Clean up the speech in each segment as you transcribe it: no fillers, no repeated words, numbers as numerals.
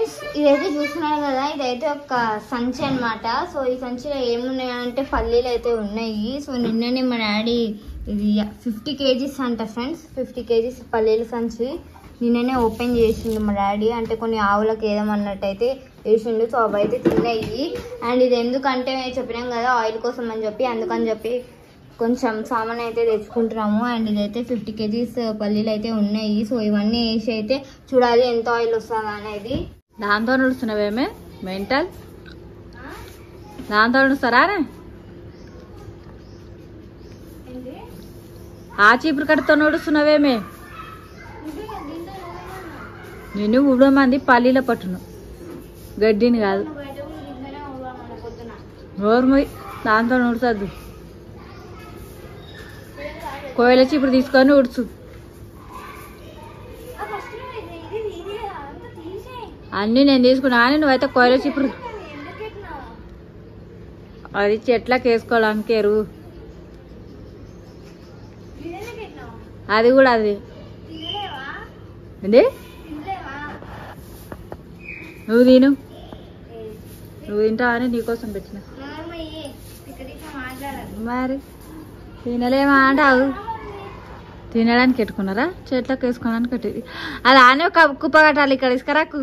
Friends ఇదైతే చూస్తున్నారు కదా, ఇదైతే ఒక సంచి అన్నమాట. సో ఈ సంచిలో ఏమున్నాయంటే పల్లీలు అయితే ఉన్నాయి. సో నిన్ననే మా డాడీ ఇది 50 kgs అంట ఫ్రెండ్స్, 50 kgs పల్లీల సంచి నిన్ననే ఓపెన్ చేసిండు మా డాడీ. అంటే కొన్ని ఆవులకు వేయమన్నట్టు అయితే వేసిండు. సో అవి అయితే తిన్నాయి. అండ్ ఇది ఎందుకంటే చెప్పినాం కదా ఆయిల్ కోసం అని చెప్పి, అందుకని చెప్పి కొంచెం సామాన్ అయితే తెచ్చుకుంటున్నాము. అండ్ ఇదైతే 50 kgs పల్లీలు అయితే ఉన్నాయి. సో ఇవన్నీ వేసి అయితే చూడాలి ఎంత ఆయిల్ వస్తుందా అనేది. దాంతో నడుస్తున్నావేమే మెంటల్, దాంతో నడుస్తారా ఆ చీపురు కట్టతో నడుస్తున్నావేమే? నేను ఉడమంది పల్లీల పట్టును, గడ్డిని కాదు. నోరుమోయ్, దాంతో నడుస్తుంది. కోయల చీపురు తీసుకొని ఉడుచు. అన్నీ నేను తీసుకున్నా అని నువ్వైతే కోయల చీపురు అది చెట్లకు వేసుకోవడానికి ఎరువు, అది కూడా అది ఏంటి నువ్వు తిను, నువ్వు తింటావా అని నీకోసం పెట్టిన. మరి తినలేమా అంటే అవు తినడానికి పెట్టుకున్నారా, చెట్లకు వేసుకోవడానికి కట్టేది. అది ఆనే ఒక కుప్ప కట్టాలి. ఇక్కడ ఇసుకరాకు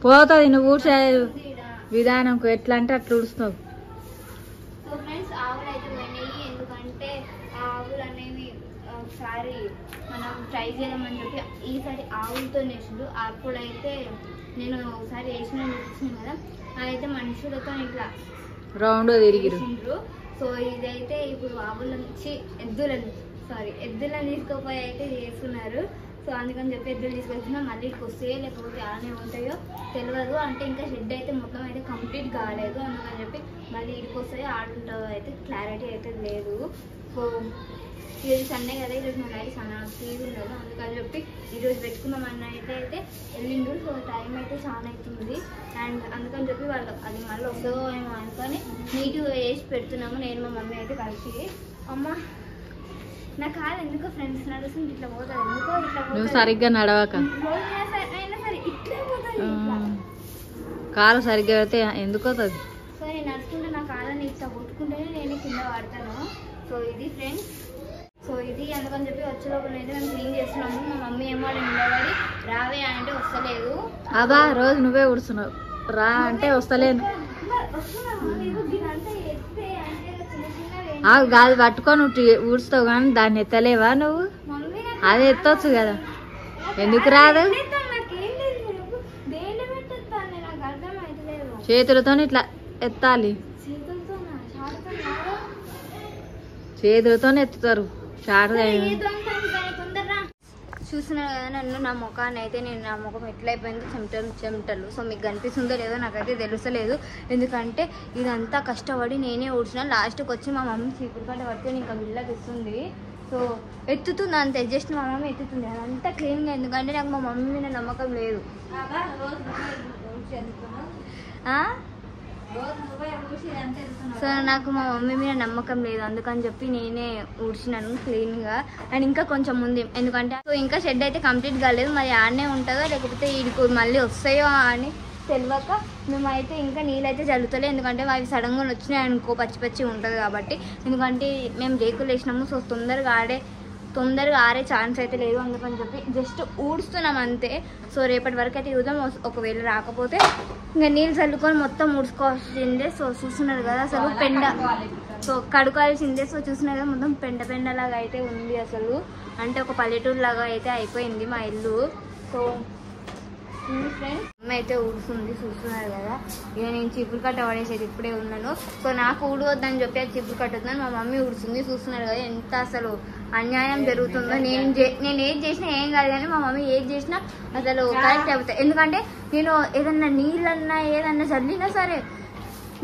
పోతుంది. నువ్వు ఊడ్చే విధానం ఎట్లా అంటే అట్లా ఊడుస్తావు. ఎందుకంటే ఆవులు అనేవి ఒకసారి మనం ట్రై చేద్దామని చెప్పి ఈసారి ఆవులతో వేసిండు. అప్పుడైతే నేను ఒకసారి వేసిన చూపించాను కదా, అదైతే మనుషులతో ఇట్లా రౌండ్ తిరిగిరు. సో ఇదైతే ఇప్పుడు ఆవుల నుంచి ఎద్దులను తీసుకుపోయి అయితే చేస్తున్నారు. సో అందుకని చెప్పి ఎద్దులు తీసుకొచ్చినా మళ్ళీ ఇక్కడికి వస్తే లేకపోతే అలానే ఉంటాయో తెలియదు. అంటే ఇంకా షెడ్ అయితే మొత్తం అయితే కంప్లీట్ కాలేదు. అందుకని చెప్పి మళ్ళీ ఇక్కడికి వస్తాయో ఆడుంటాయో అయితే క్లారిటీ అయితే లేదు. సో ఈరోజు సండే కదా, ఈరోజు మా డాడీ చాలా ఫ్రీ ఉండదు. అందుకని చెప్పి ఈరోజు పెట్టుకుందాం అన్న అయితే వెళ్ళిండు. సో టైం అయితే చాలా అవుతుంది. అండ్ అందుకని చెప్పి వాళ్ళు అది మళ్ళీ వస్తుందో ఏమో అనుకొని నీట్గా వేసి పెడుతున్నాము నేను మా మమ్మీ అయితే కలిసి. అమ్మ నా కాలు ఎందుకో ఫ్రెండ్స్ నడుస్తుంది ఇట్లా పోతుంది, ఎందుకో ఇట్లా నువ్వు సరిగ్గా నడవక అయినా సరే ఇట్లా పోతుంది. కాలు సరిగ్గా పెడితే ఎందుకు అవుతుంది. సో నేను నడుచుకుంటే నా కాళ్ళని ఇట్లా కొట్టుకుంటేనే నేను కింద వాడతాను. సో ఇది ఫ్రెండ్స్, సో ఇది అందుకని చెప్పి వచ్చే లోపల అయితే మేము క్లీన్ చేస్తున్నాము. మా మమ్మీ ఏమో నిలబడి రావే అంటే వస్తలేదు. అబ్బా రోజు నువ్వే ఊడుస్తున్నావు, రా అంటే వస్తలేను. గాది పట్టుకొని నువ్వు ఊడుస్తావు కానీ దాన్ని ఎత్తలేవా నువ్వు? అది ఎత్తవచ్చు కదా, ఎందుకు రాదు? చేతులతో ఇట్లా ఎత్తాలి, చేతులతో ఎత్తుతారు. చూస్తున్నారు కదా నన్ను, నా ముఖాన్ని అయితే నా ముఖం ఎట్లయిపోయింది, చెమటలు. సో మీకు కనిపిస్తుందో లేదో నాకైతే తెలుస్తలేదు. ఎందుకంటే ఇదంతా కష్టపడి నేనే ఊడ్చిన. లాస్ట్కి వచ్చి మా మమ్మీ చీపురు కట్ట పట్టుకొని ఇంకా బిల్లకి ఇస్తుంది. సో ఎత్తుతుంది అంతే, జస్ట్ మా మమ్మీ ఎత్తుతుంది అదంతా క్లీన్గా. ఎందుకంటే నాకు మా మమ్మీ మీద నమ్మకం లేదు. సో నాకు మా మమ్మీ మీద నమ్మకం లేదు, అందుకని చెప్పి నేనే ఊడ్చినాను క్లీన్గా. అండ్ ఇంకా కొంచెం ఉంది, ఎందుకంటే సో ఇంకా షెడ్ అయితే కంప్లీట్ కాలేదు. మరి ఆడనే ఉంటుందో లేకపోతే వీడికి మళ్ళీ వస్తాయో అని తెలియక మేమైతే ఇంకా నీళ్ళైతే చల్లుతలే. ఎందుకంటే అవి సడన్గా వచ్చినాయి అనుకో పచ్చి ఉంటుంది కాబట్టి. ఎందుకంటే మేము రేకులు వేసినాము. సో తొందరగా ఆరే ఛాన్స్ అయితే లేదు. అందుకని చెప్పి జస్ట్ ఊడుస్తున్నాం అంతే. సో రేపటి వరకు అయితే చూద్దాం. ఒకవేళ రాకపోతే ఇంకా నీళ్ళు చల్లుకొని మొత్తం ఊడ్చుకోవాల్సిందే. సో చూస్తున్నారు కదా అసలు పెండ, సో కడుకోవాల్సిందే. సో చూస్తున్నారు కదా మొత్తం పెండలాగా అయితే ఉంది అసలు. అంటే ఒక పల్లెటూరు లాగా అయితే అయిపోయింది మా ఇల్లు. సో ఫ్రెండ్స్ అమ్మ అయితే ఊడుస్తుంది, చూస్తున్నారు కదా. ఇక నేను చీపురు కట్ట పడేసేది ఇప్పుడే ఉన్నాను. సో నాకు ఊడవద్దని చెప్పి అది చీపురు కట్టొద్దని మా మమ్మీ ఊడుస్తుంది. చూస్తున్నారు కదా ఎంత అసలు అన్యాయం జరుగుతుందో. నేను ఏది చేసినా ఏం కాదు కానీ మా మమ్మీ ఏది చేసినా అసలు కరెక్ట్ అవుతాయి. ఎందుకంటే నేను ఏదన్నా నీళ్ళన్నా ఏదన్నా చల్లినా సరే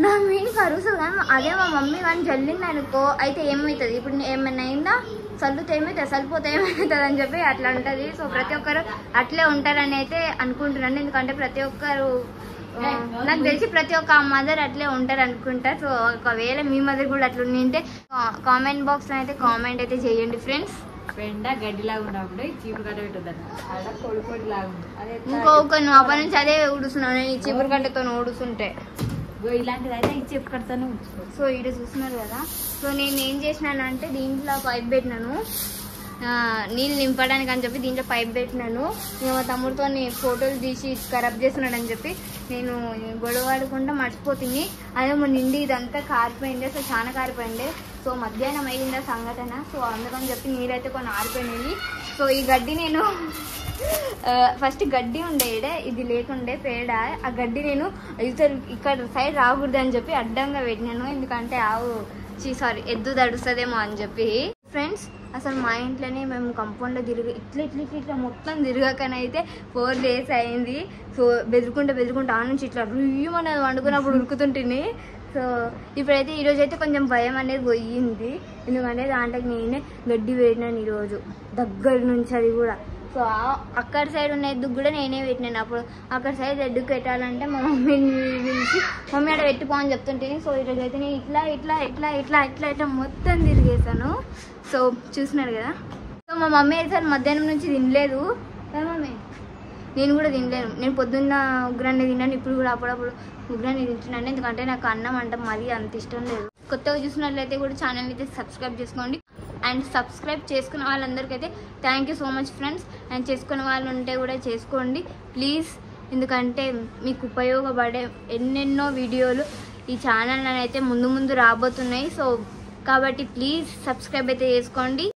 నా మీన్ కరుసు కానీ అదే మా మమ్మీ కానీ చల్లింది అనుకో అయితే ఏమవుతుంది, ఇప్పుడు ఏమైనా అయిందా చల్లుతే ఏమవుతుంది, చల్లిపోతే ఏమవుతుంది అని చెప్పి అట్లా ఉంటుంది. సో ప్రతి ఒక్కరు అట్లే ఉంటారని అయితే అనుకుంటున్నాను. ఎందుకంటే ప్రతి ఒక్కరు నాకు తెలిసి ప్రతి ఒక్క మదర్ అట్లే ఉంటారు అనుకుంటా. సో ఒకవేళ మీ మదర్ కూడా అట్లా ఉంటే కామెంట్ బాక్స్లో అయితే కామెంట్ అయితే చేయండి ఫ్రెండ్స్. పెండ గడ్డిలాగా ఉన్నప్పుడు చీపురు కట్ట పెట్టొద్దంట ఆడ పొడి పొడి లాగా ఉంది అదే ఇంకొక నువ్వు అప్పటి నుంచి అదే ఊడుస్తున్నావు నేను ఈ చీపురు కట్టతో ఊడుస్తుంటే ఇలాంటిది అయితే ఈ చీపురు కట్టతోనే ఉంచుకో. సో ఇక్కడ చూస్తున్నారు కదా. సో నేను ఏం చేసినానంటే దీంట్లో పైప్ పెట్టినాను నీళ్ళు నింపడానికి అని చెప్పి దీంట్లో పైప్ పెట్టినాను. నేను మా తమ్ముడితో ఫోటోలు తీసి ఖరాబ్ చేస్తున్నాడు అని చెప్పి నేను గొడవ ఆడకుండా మర్చిపోతుంది. అదే మా నిండి ఇదంతా కారిపోయింది, అసలు చాలా కారిపోయింది. సో మధ్యాహ్నం అయిందా సంఘటన. సో అందుకని చెప్పి నీరైతే కొన్ని ఆరిపోయినాయి. సో ఈ గడ్డి నేను ఫస్ట్ గడ్డి ఉండేడే, ఇది లేకుండే పేడ. ఆ గడ్డి నేను ఇక్కడ సైడ్ రాకూడదు అని చెప్పి అడ్డంగా పెట్టినాను, ఎందుకంటే ఎద్దు తడుస్తుందేమో అని చెప్పి. ఫ్రెండ్స్ అసలు మా ఇంట్లోనే మేము కంపౌండ్లో ఇట్లా ఇట్లా ఇట్లా ఇట్లా మొత్తం తిరగకనైతే 4 days అయింది. సో బెదురుకుంటా ఆ నుంచి ఇట్లా రుయ్యమనేది వండుకున్నప్పుడు ఉరుకుతుంటుంది. సో ఇప్పుడైతే ఈరోజు అయితే కొంచెం భయం అనేది పోయింది, ఎందుకంటే దాంట్లోకి నేనే గడ్డి పెట్టినాను ఈరోజు దగ్గర నుంచి. అది కూడా సో అక్కడ సైడ్ ఉన్న ఎద్దుకు కూడా నేనే పెట్టినాను. అప్పుడు అక్కడ సైడ్ ఎద్దుకు పెట్టాలంటే మా మమ్మీని పిలిచి మమ్మీ అక్కడ పెట్టుకో అని చెప్తుంటే. సో ఈరోజు అయితే నేను ఇట్లా ఇట్లా ఇట్లా ఇట్లా ఇట్లా ఇట్లా మొత్తం తిరిగేసాను. సో చూస్తున్నారు కదా. సో మా మమ్మీ అయితే మధ్యాహ్నం నుంచి తినలేదు కదా మమ్మీ, నేను కూడా తినలేను. నేను పొద్దున్న ఉగ్రాన్ని తిన్నాను, ఇప్పుడు కూడా అప్పుడప్పుడు ఉగ్రాన్ని తింటున్నాను, ఎందుకంటే నాకు అన్నం అంటే మరీ అంత ఇష్టం లేదు. కొత్తగా చూసినట్లయితే కూడా ఛానల్ అయితే సబ్స్క్రైబ్ చేసుకోండి. అండ్ సబ్స్క్రైబ్ చేసుకున్న వాళ్ళందరికీ అయితే thank you so much friends. And చేసుకున్న వాళ్ళు ఉంటే కూడా చేసుకోండి ప్లీజ్, ఎందుకంటే మీకు ఉపయోగపడే ఎన్నెన్నో వీడియోలు ఈ ఛానల్ అయితే ముందు రాబోతున్నాయి. సో కాబట్టి ప్లీజ్ సబ్స్క్రైబ్ అయితే చేసుకోండి.